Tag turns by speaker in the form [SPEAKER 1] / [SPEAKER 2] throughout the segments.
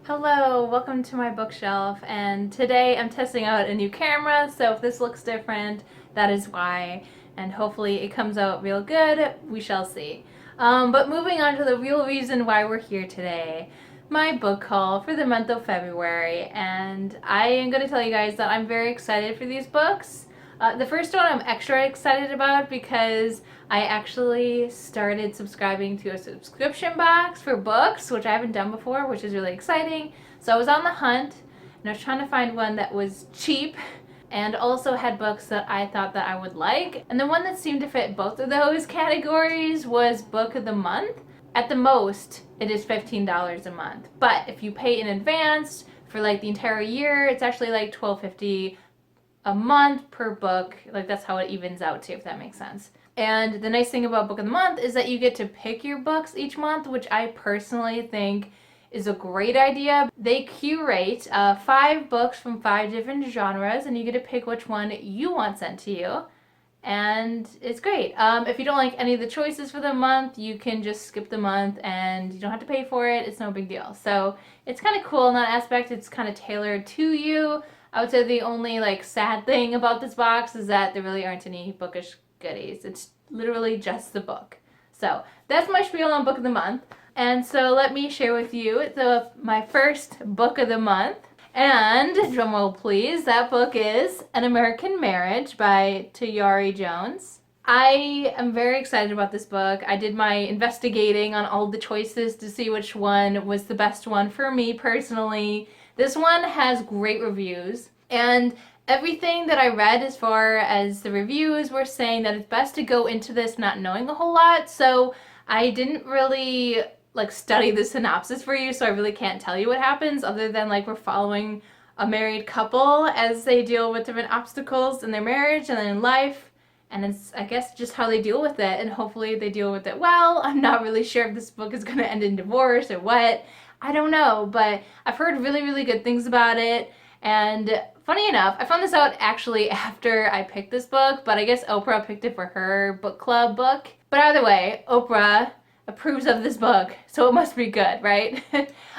[SPEAKER 1] Hello, welcome to my bookshelf, and today I'm testing out a new camera, so if this looks different, that is why, and hopefully it comes out real good, we shall see. But moving on to the real reason why we're here today, my book haul for the month of February, and I am going to tell you guys that I'm very excited for these books. The first one I'm extra excited about because I actually started subscribing to a subscription box for books, which I haven't done before, which is really exciting. So I was on the hunt and I was trying to find one that was cheap and also had books that I thought that I would like. And the one that seemed to fit both of those categories was Book of the Month. At the most, it is $15 a month. But if you pay in advance for like the entire year, it's actually like $12.50 a month per book. Like that's how it evens out to, if that makes sense. And the nice thing about Book of the Month is that you get to pick your books each month, which I personally think is a great idea. They curate 5 books from 5 different genres, and you get to pick which one you want sent to you. And it's great. If you don't like any of the choices for the month, you can just skip the month and you don't have to pay for it. It's no big deal. So it's kind of cool in that aspect. It's kind of tailored to you. I would say the only like sad thing about this box is that there really aren't any bookish goodies. It's literally just the book. So that's my spiel on Book of the Month. And so let me share with you my first book of the month. And drumroll please, that book is An American Marriage by Tayari Jones. I am very excited about this book. I did my investigating on all the choices to see which one was the best one for me personally. This one has great reviews, and everything that I read as far as the reviews were saying that it's best to go into this not knowing a whole lot, so I didn't really study the synopsis for you, so I really can't tell you what happens other than we're following a married couple as they deal with different obstacles in their marriage and then in life, and it's I guess just how they deal with it, and hopefully they deal with it well. I'm not really sure if this book is going to end in divorce or what. I don't know, but I've heard really, really good things about it. And funny enough, I found this out actually after I picked this book, but I guess Oprah picked it for her book club book. But either way, Oprah approves of this book, so it must be good, right?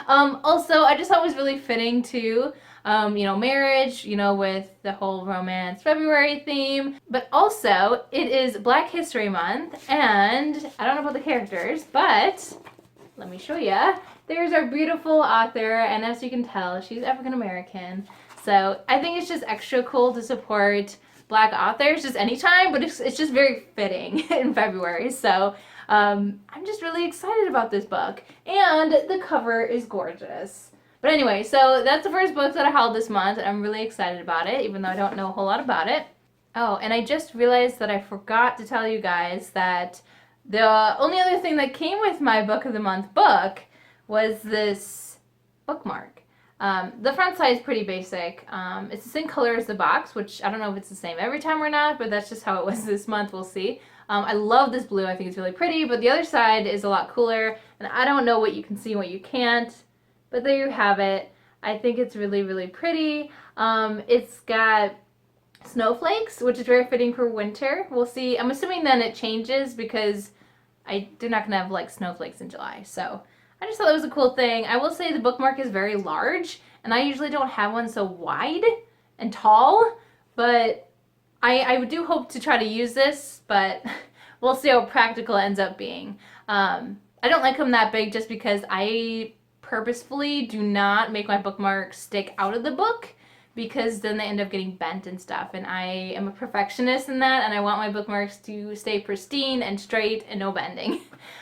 [SPEAKER 1] Also, I just thought it was really fitting to, marriage, with the whole romance February theme. But also, it is Black History Month, and I don't know about the characters, but let me show you. There's our beautiful author, and as you can tell, she's African American. So I think it's just extra cool to support Black authors just anytime, but it's just very fitting in February. So I'm just really excited about this book, and the cover is gorgeous. But anyway, so that's the first book that I hauled this month, and I'm really excited about it, even though I don't know a whole lot about it. Oh, and I just realized that I forgot to tell you guys that the only other thing that came with my Book of the Month book was this bookmark. The front side is pretty basic. It's the same color as the box, which I don't know if it's the same every time or not, but that's just how it was this month. We'll see. I love this blue. I think it's really pretty, but the other side is a lot cooler, and I don't know what you can see and what you can't, but there you have it. I think it's really, really pretty. It's got snowflakes, which is very fitting for winter. We'll see. I'm assuming then it changes because they're not going to have snowflakes in July, so I just thought it was a cool thing. I will say the bookmark is very large, and I usually don't have one so wide and tall, but I do hope to try to use this, but we'll see how practical it ends up being. I don't like them that big just because I purposefully do not make my bookmarks stick out of the book, because then they end up getting bent and stuff, and I am a perfectionist in that, and I want my bookmarks to stay pristine and straight and no bending.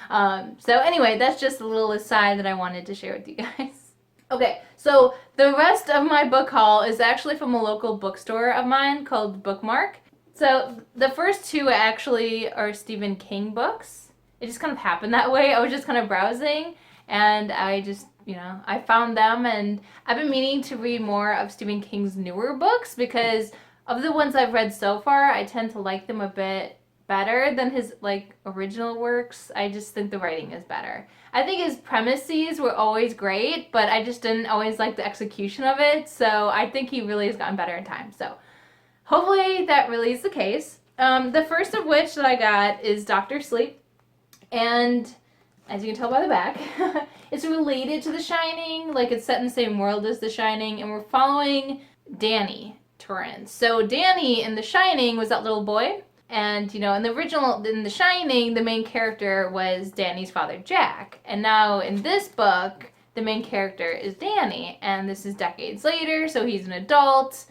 [SPEAKER 1] So anyway, that's just a little aside that I wanted to share with you guys. Okay, so the rest of my book haul is actually from a local bookstore of mine called Bookmark. So the first 2 actually are Stephen King books. It just kind of happened that way. I was just kind of browsing, and I just I found them, and I've been meaning to read more of Stephen King's newer books because of the ones I've read so far, I tend to like them a bit better than his original works. I just think the writing is better. I think his premises were always great, but I just didn't always like the execution of it, so I think he really has gotten better in time. So hopefully that really is the case. The first of which that I got is Dr. Sleep, and as you can tell by the back, it's related to The Shining, like it's set in the same world as The Shining, and we're following Danny Torrance. So Danny in The Shining was that little boy, and in The Shining, the main character was Danny's father, Jack, and now in this book, the main character is Danny, and this is decades later, so he's an adult.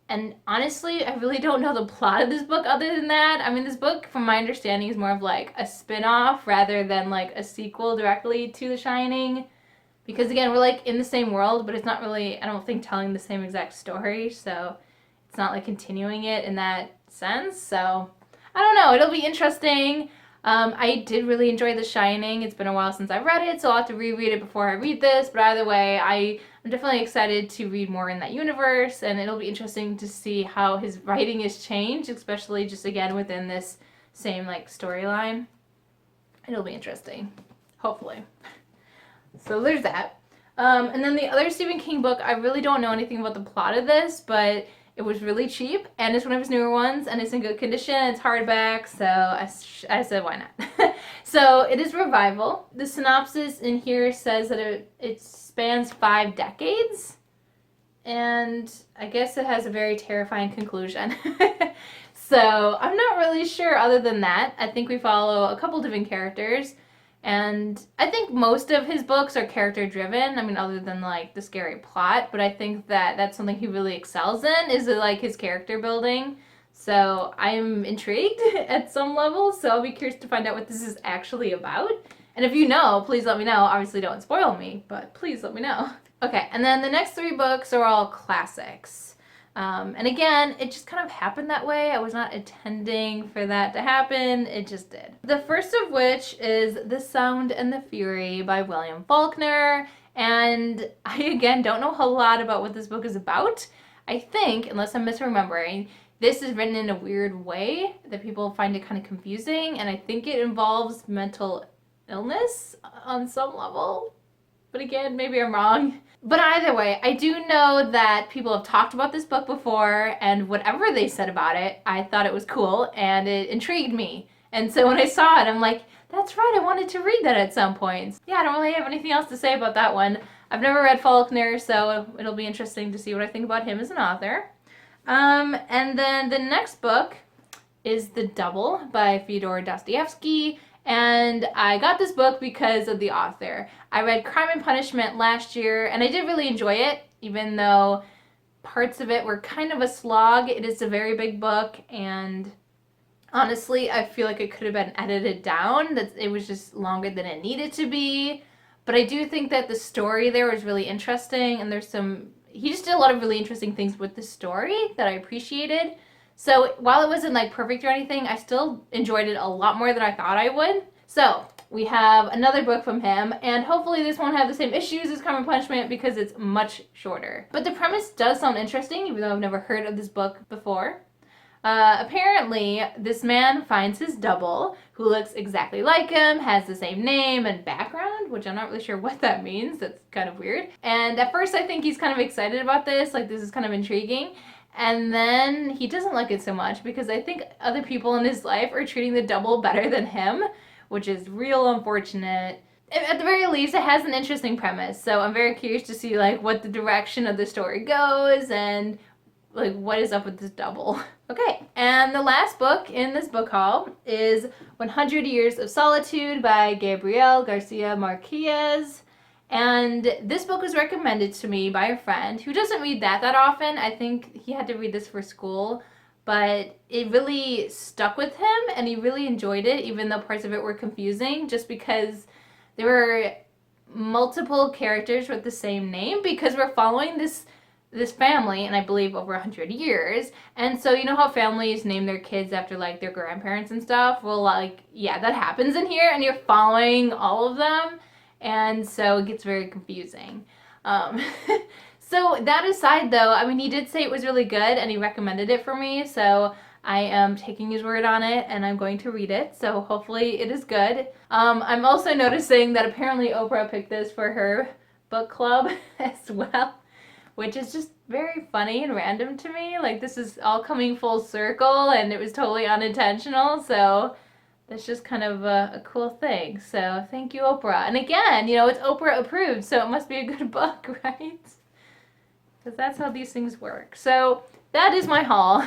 [SPEAKER 1] And honestly, I really don't know the plot of this book other than that. I mean, this book, from my understanding, is more of like a spin-off rather than like a sequel directly to The Shining. Because again, we're like in the same world, but it's not really, I don't think, telling the same exact story. So it's not like continuing it in that sense. So I don't know. It'll be interesting. I did really enjoy The Shining. It's been a while since I read it, so I'll have to reread it before I read this. But either way, I'm definitely excited to read more in that universe, and it'll be interesting to see how his writing has changed, especially just again within this same like storyline. It'll be interesting, hopefully. So there's that. And then the other Stephen King book, I really don't know anything about the plot of this, but it was really cheap, and it's one of his newer ones, and it's in good condition. It's hardback, so I said, why not? So it is Revival. The synopsis in here says that it spans 5 decades, and I guess it has a very terrifying conclusion. So I'm not really sure other than that. I think we follow a couple different characters. And I think most of his books are character driven. I mean, other than like the scary plot, but I think that that's something he really excels in, is like his character building. So I'm intrigued at some level. So I'll be curious to find out what this is actually about. And if you know, please let me know. Obviously don't spoil me, but please let me know. Okay, and then the next 3 books are all classics. And again, it just kind of happened that way. I was not intending for that to happen. It just did. The first of which is The Sound and the Fury by William Faulkner. And I, again, don't know a whole lot about what this book is about. I think, unless I'm misremembering, this is written in a weird way that people find it kind of confusing. And I think it involves mental illness on some level. But again, maybe I'm wrong. But either way, I do know that people have talked about this book before, and whatever they said about it, I thought it was cool, and it intrigued me. And so when I saw it, I'm like, that's right, I wanted to read that at some point. Yeah, I don't really have anything else to say about that one. I've never read Faulkner, so it'll be interesting to see what I think about him as an author. And then the next book is The Double by Fyodor Dostoevsky. And I got this book because of the author. I read Crime and Punishment last year, and I did really enjoy it, even though parts of it were kind of a slog. It is a very big book, and honestly, I feel like it could have been edited down. That it was just longer than it needed to be. But I do think that the story there was really interesting, and he just did a lot of really interesting things with the story that I appreciated. So while it wasn't like perfect or anything, I still enjoyed it a lot more than I thought I would. So we have another book from him, and hopefully this won't have the same issues as Crime and Punishment because it's much shorter. But the premise does sound interesting, even though I've never heard of this book before. Apparently, this man finds his double, who looks exactly like him, has the same name and background, which I'm not really sure what that means. That's kind of weird. And at first I think he's kind of excited about this, like this is kind of intriguing. And then he doesn't like it so much because I think other people in his life are treating the double better than him, which is real unfortunate. At the very least, it has an interesting premise, so I'm very curious to see like what the direction of the story goes and like what is up with this double. Okay, and the last book in this book haul is 100 Years of Solitude by Gabriel Garcia Marquez. And this book was recommended to me by a friend who doesn't read that often. I think he had to read this for school, but it really stuck with him and he really enjoyed it, even though parts of it were confusing, just because there were multiple characters with the same name, because we're following this family, and I believe over 100 years. And so you know how families name their kids after like their grandparents and stuff? Well, like, yeah, that happens in here, and you're following all of them. And so it gets very confusing. So that aside though, I mean, he did say it was really good and he recommended it for me. So I am taking his word on it and I'm going to read it. So hopefully it is good. I'm also noticing that apparently Oprah picked this for her book club as well, which is just very funny and random to me. Like this is all coming full circle and it was totally unintentional. So That's just kind of a cool thing. So thank you, Oprah. And again, you know, it's Oprah approved, so it must be a good book, right? Because that's how these things work. So that is my haul.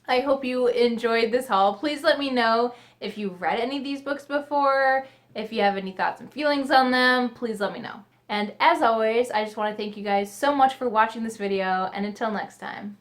[SPEAKER 1] I hope you enjoyed this haul. Please let me know if you've read any of these books before, if you have any thoughts and feelings on them, please let me know. And as always, I just want to thank you guys so much for watching this video, and until next time.